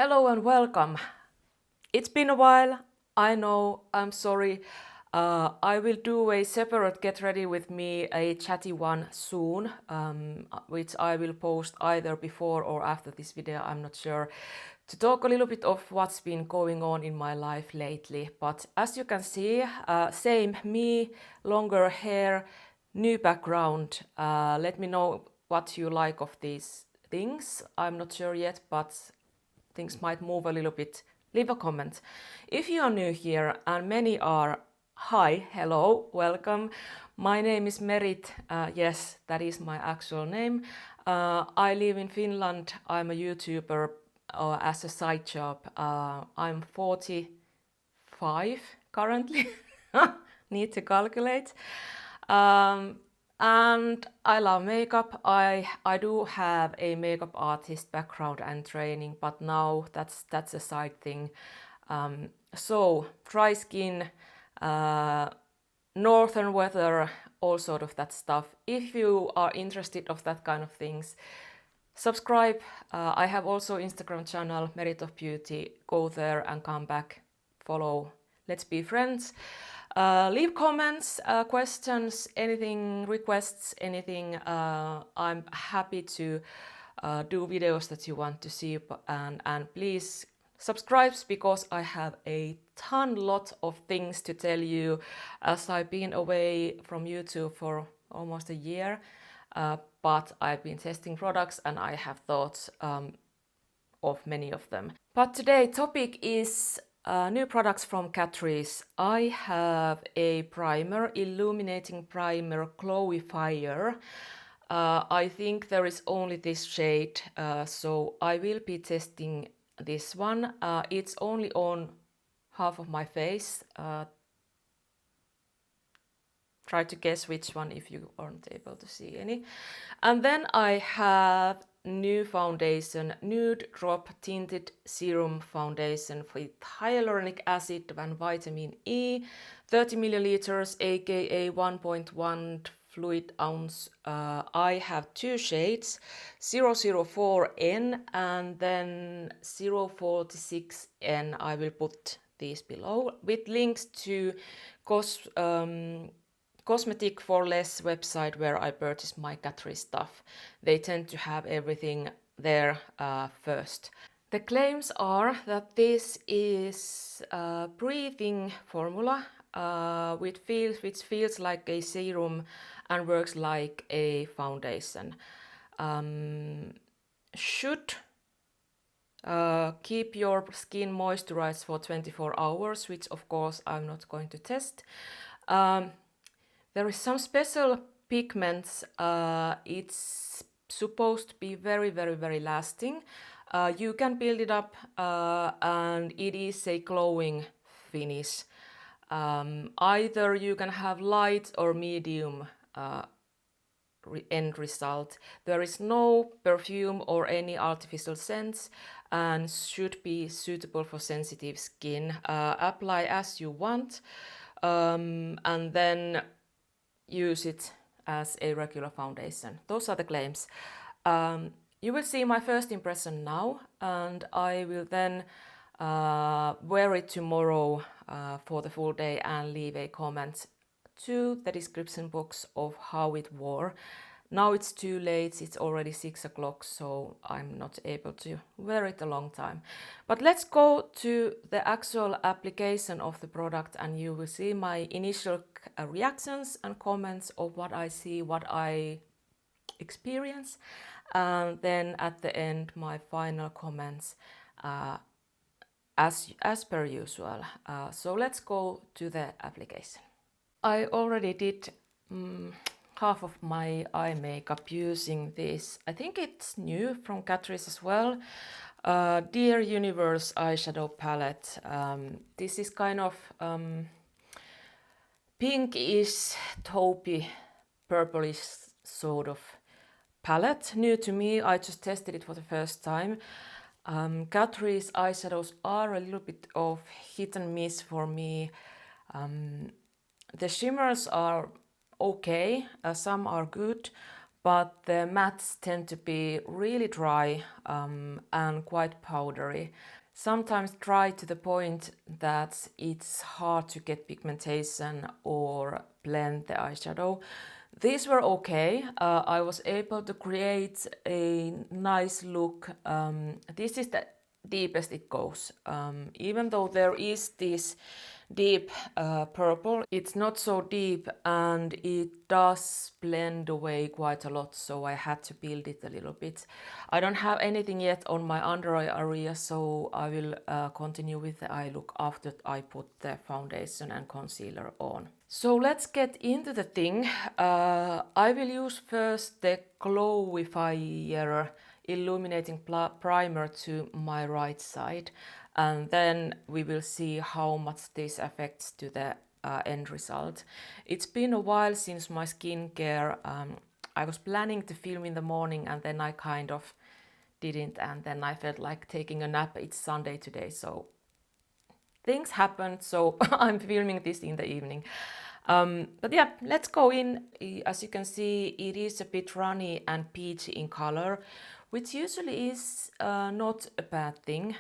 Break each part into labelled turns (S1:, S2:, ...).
S1: Hello and welcome. It's been a while, I know, I'm sorry. I will do a separate get ready with me, a chatty one soon, which I will post either before or after this video, I'm not sure, to talk a little bit of what's been going on in my life lately. But as you can see, same me, longer hair, new background. Let me know what you like of these things. I'm not sure yet, but things might move a little bit. Leave a comment. If you are new here, and many are, hi, hello, welcome. My name is Merit. Yes, that is my actual name. I live in Finland. I'm a YouTuber as a side job. I'm 45 currently. Need to calculate. And I love makeup. I do have a makeup artist background and training, but now that's a side thing. So dry skin, northern weather, all sort of that stuff. If you are interested of that kind of things, subscribe. I have also Instagram channel, Merit of Beauty. Go there and come back, follow. Let's be friends. Leave comments, questions, anything, requests, anything. I'm happy to do videos that you want to see, and please subscribe because I have a lot of things to tell you as I've been away from YouTube for almost a year. But I've been testing products and I have thoughts of many of them. But today's topic is new products from Catrice. I have a primer, illuminating primer, glowy fire. I think there is only this shade, so I will be testing this one. It's only on half of my face. Try to guess which one if you aren't able to see any. And then I have new foundation, Nude Drop Tinted Serum Foundation with hyaluronic acid and vitamin E, 30 milliliters, aka 1.1 fluid ounce. I have two shades, 004N and then 046N. I will put these below with links to Cosmetic for Less website where I purchase my Catrice stuff. They tend to have everything there first. The claims are that this is a breathing formula which feels like a serum and works like a foundation. Should keep your skin moisturized for 24 hours, which of course I'm not going to test. There is some special pigments. It's supposed to be very lasting. You can build it up and it is a glowing finish. Either you can have light or medium end result. There is no perfume or any artificial scents and should be suitable for sensitive skin. Apply as you want and then use it as a regular foundation. Those are the claims. You will see my first impression now, and I will then wear it tomorrow for the full day and leave a comment to the description box of how it wore. Now it's too late, it's already 6 o'clock, so I'm not able to wear it a long time. But let's go to the actual application of the product and you will see my initial reactions and comments of what I see, what I experience, and then at the end my final comments as per usual. So let's go to the application. I already did half of my eye makeup using this. I think it's new from Catrice as well. Dear Universe eyeshadow palette. This is kind of pinkish, taupey, purplish sort of palette. New to me, I just tested it for the first time. Catrice eyeshadows are a little bit of hit and miss for me. The shimmers are okay, some are good, but the mattes tend to be really dry and quite powdery. Sometimes dry to the point that it's hard to get pigmentation or blend the eyeshadow. These were okay. I was able to create a nice look. This is the deepest it goes. Even though there is this deep purple, it's not so deep and it does blend away quite a lot, so I had to build it a little bit. I don't have anything yet on my under eye area, so I will continue with the eye look after I put the foundation and concealer on. So let's get into the thing. I will use first the Glowifier illuminating primer to my right side, and then we will see how much this affects to the end result. It's been a while since my skincare. I was planning to film in the morning and then I kind of didn't, and then I felt like taking a nap. It's Sunday today, so things happened, so I'm filming this in the evening. But yeah, let's go in. As you can see, it is a bit runny and peachy in color, which usually is not a bad thing.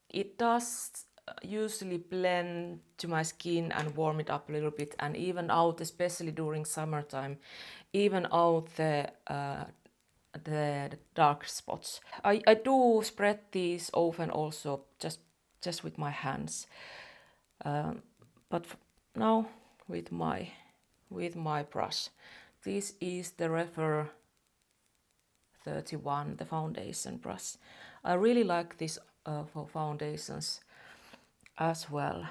S1: It does usually blend to my skin and warm it up a little bit, and even out, especially during summertime, even out the dark spots. I do spread these often also, just with my hands. But now with my brush. This is the Forever 31, the foundation brush. I really like this for foundations as well.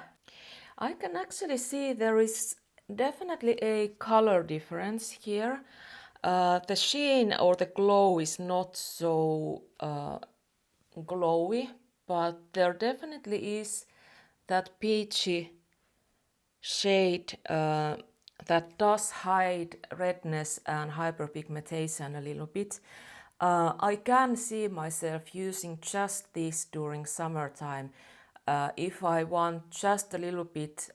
S1: I can actually see there is definitely a color difference here. The sheen or the glow is not so glowy, but there definitely is that peachy shade that does hide redness and hyperpigmentation a little bit. I can see myself using just this during summertime if I want just a little bit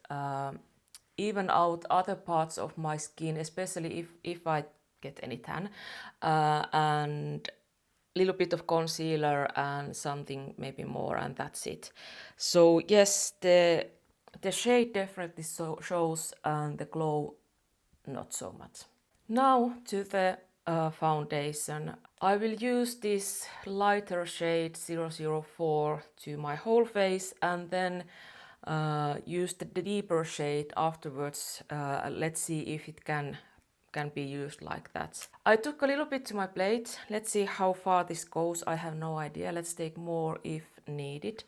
S1: even out other parts of my skin, especially if I get any tan, and little bit of concealer and something maybe more, and that's it. So yes, the shade definitely shows, and the glow not so much. Now to the foundation. I will use this lighter shade 004 to my whole face, and then use the deeper shade afterwards. Let's see if it can be used like that. I took a little bit to my plate. Let's see how far this goes. I have no idea. Let's take more if needed.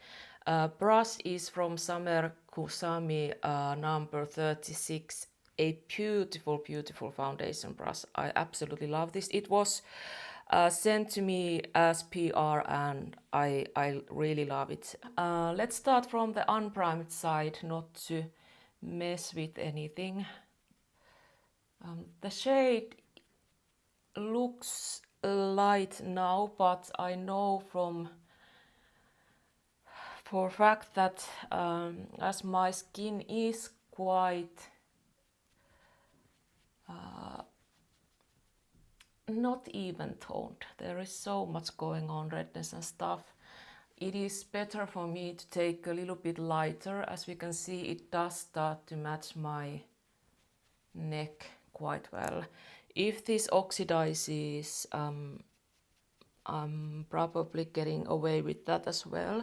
S1: Brush is from Summer Khouzami number 36. A beautiful, beautiful foundation brush. I absolutely love this. It was sent to me as PR and I really love it. Let's start from the unprimed side, not to mess with anything. The shade looks light now, but I know for a fact that as my skin is quite not even toned, there is so much going on, redness and stuff. It is better for me to take a little bit lighter. As we can see, it does start to match my neck quite well. If this oxidizes, I'm probably getting away with that as well.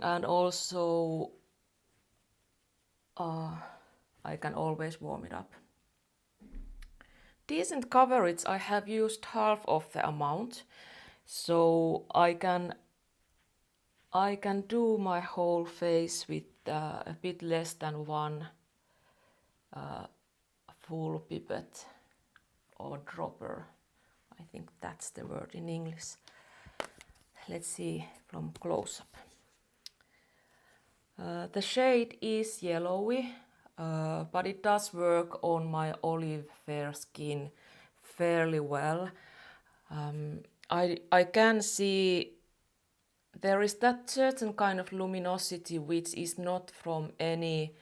S1: And also I can always warm it up. Decent coverage. I have used half of the amount, so I can do my whole face with a bit less than one full pipette or dropper. I think that's the word in English. Let's see from close up. The shade is yellowy, but it does work on my olive fair skin fairly well. I can see there is that certain kind of luminosity which is not from any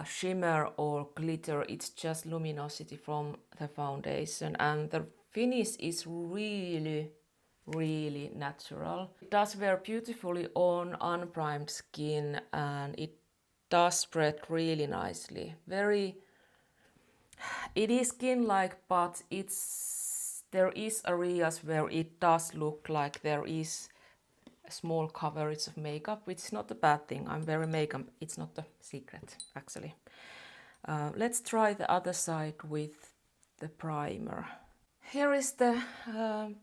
S1: shimmer or glitter. It's just luminosity from the foundation, and the finish is really natural. It does wear beautifully on unprimed skin, and it does spread really nicely. It is skin-like, but there is areas where it does look like there is a small coverage of makeup, which is not a bad thing. I'm very makeup, it's not a secret actually. Let's try the other side with the primer. Here is the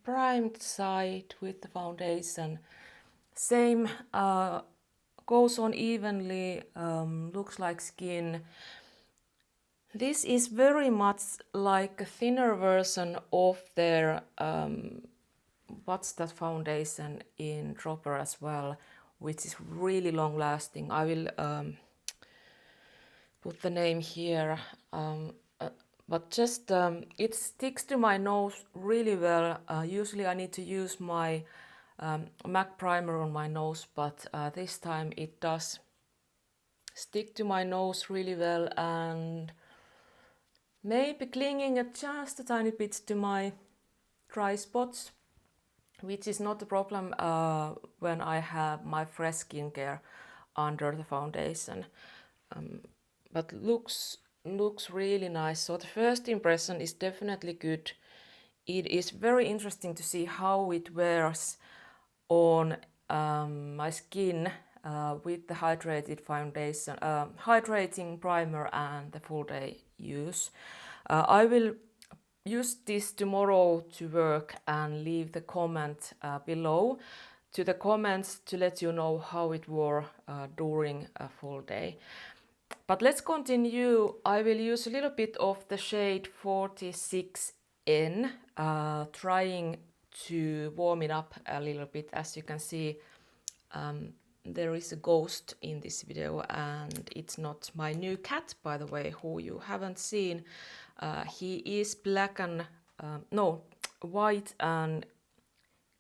S1: primed side with the foundation. Same, goes on evenly, looks like skin. This is very much like a thinner version of their what's that foundation in Dropper as well, which is really long lasting. I will put the name here, but just it sticks to my nose really well. Usually I need to use my MAC primer on my nose, but this time it does stick to my nose really well, and maybe clinging just a tiny bit to my dry spots, which is not a problem when I have my fresh skincare under the foundation. But looks really nice. So the first impression is definitely good. It is very interesting to see how it wears on my skin with the hydrated foundation, hydrating primer and the full day use. I will use this tomorrow to work and leave the comment below to the comments to let you know how it wore during a full day. But let's continue. I will use a little bit of the shade 46N, trying to warm it up a little bit. As you can see, there is a ghost in this video, and it's not my new cat, by the way, who you haven't seen. He is black and white and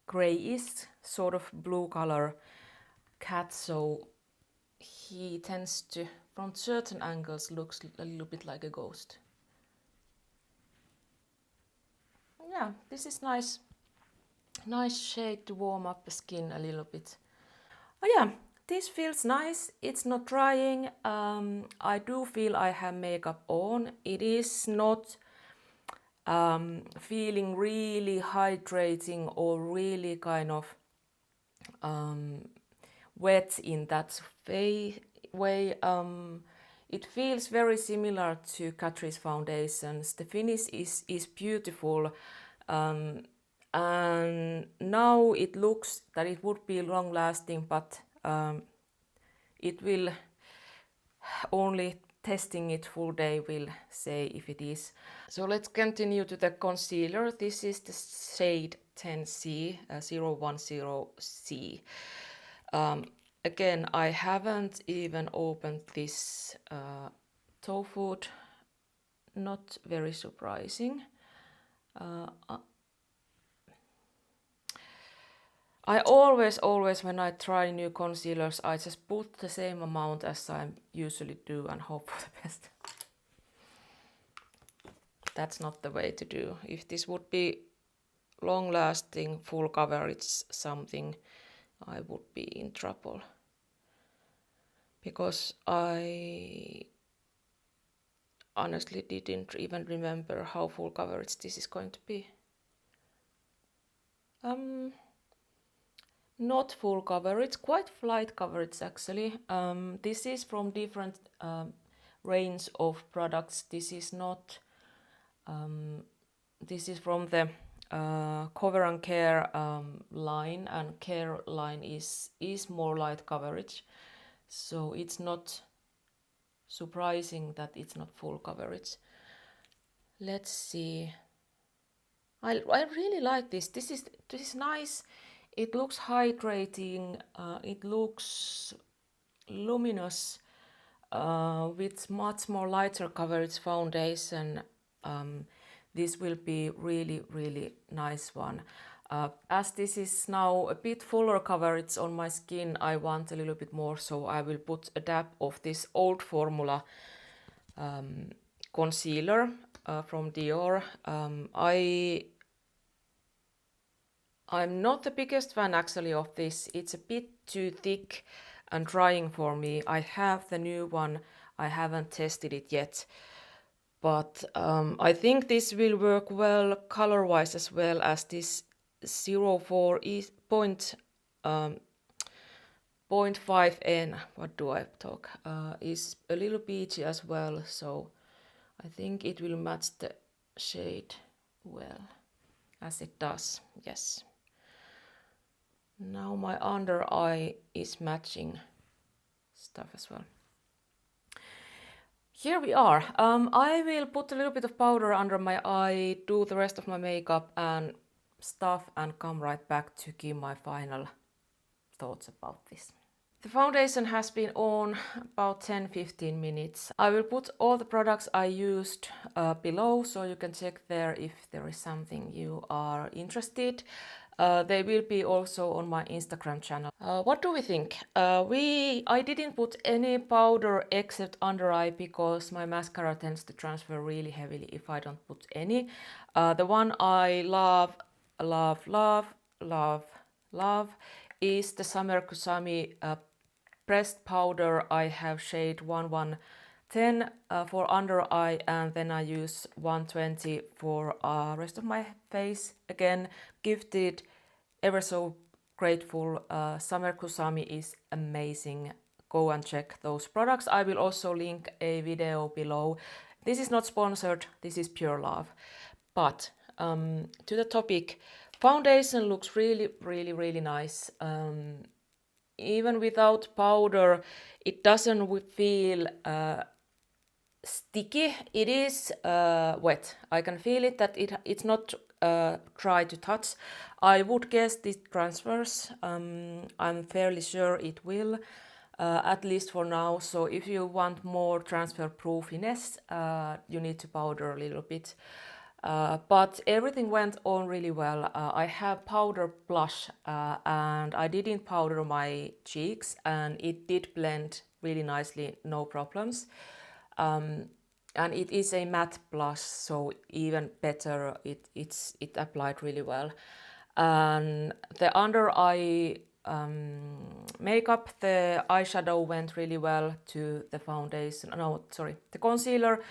S1: grayish, sort of blue color cat, so he tends to, from certain angles, looks a little bit like a ghost. Yeah, this is nice shade to warm up the skin a little bit. Oh yeah, this feels nice. It's not drying. I do feel I have makeup on. It is not feeling really hydrating or really kind of wet in that way. It feels very similar to Catrice foundations. The finish is beautiful, and now it looks that it would be long lasting, but it will only testing it full day will say if it is. So let's continue to the concealer. This is the shade 10C, 010C. Again, I haven't even opened this toe food. Not very surprising. I always, when I try new concealers, I just put the same amount as I usually do and hope for the best. That's not the way to do. If this would be long-lasting, full coverage something, I would be in trouble. Because I honestly didn't even remember how full coverage this is going to be. Not full coverage, quite light coverage actually. This is from different range of products. This is not. This is from the Cover and Care line, and Care line is more light coverage, so it's not surprising that it's not full coverage. Let's see. I really like this. This is nice. It looks hydrating. It looks luminous with much more lighter coverage foundation. This will be really nice one. As this is now a bit fuller coverage on my skin, I want a little bit more, so I will put a dab of this old formula concealer from Dior. I'm not the biggest fan actually of this. It's a bit too thick and drying for me. I have the new one. I haven't tested it yet. But I think this will work well color-wise as well, as this 04 is 0.5N, what do I talk, is a little peachy as well. So I think it will match the shade well, as it does, yes. Now my under eye is matching stuff as well. Here we are. I will put a little bit of powder under my eye, do the rest of my makeup and stuff, and come right back to give my final thoughts about this. The foundation has been on about 10-15 minutes. I will put all the products I used below, so you can check there if there is something you are interested. They will be also on my Instagram channel. What do we think? I didn't put any powder except under eye because my mascara tends to transfer really heavily if I don't put any. The one I love is the Summer Khouzami pressed powder. I have shade 1110 for under eye, and then I use 120 for rest of my face. Again, gifted, ever so grateful. Summer Khouzami is amazing. Go and check those products. I will also link a video below. This is not sponsored, this is pure love. But to the topic, foundation looks really nice. Even without powder, it doesn't feel sticky. It is wet. I can feel it that it's not dry to touch. I would guess this transfers. I'm fairly sure it will, at least for now. So if you want more transfer proofiness, you need to powder a little bit. But everything went on really well. I have powder blush and I didn't powder my cheeks, and it did blend really nicely, no problems. And it is a matte blush, so even better, it applied really well. And the under eye makeup, the eyeshadow went really well to the foundation. No, sorry, the concealer.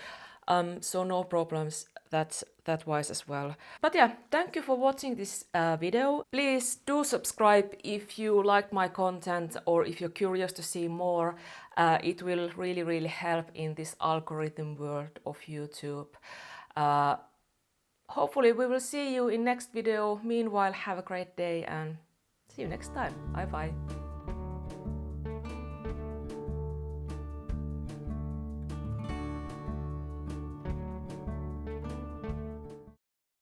S1: So no problems that wise as well. But yeah, thank you for watching this video. Please do subscribe if you like my content or if you're curious to see more. It will really help in this algorithm world of YouTube. Hopefully we will see you in next video. Meanwhile, have a great day and see you next time. Bye bye.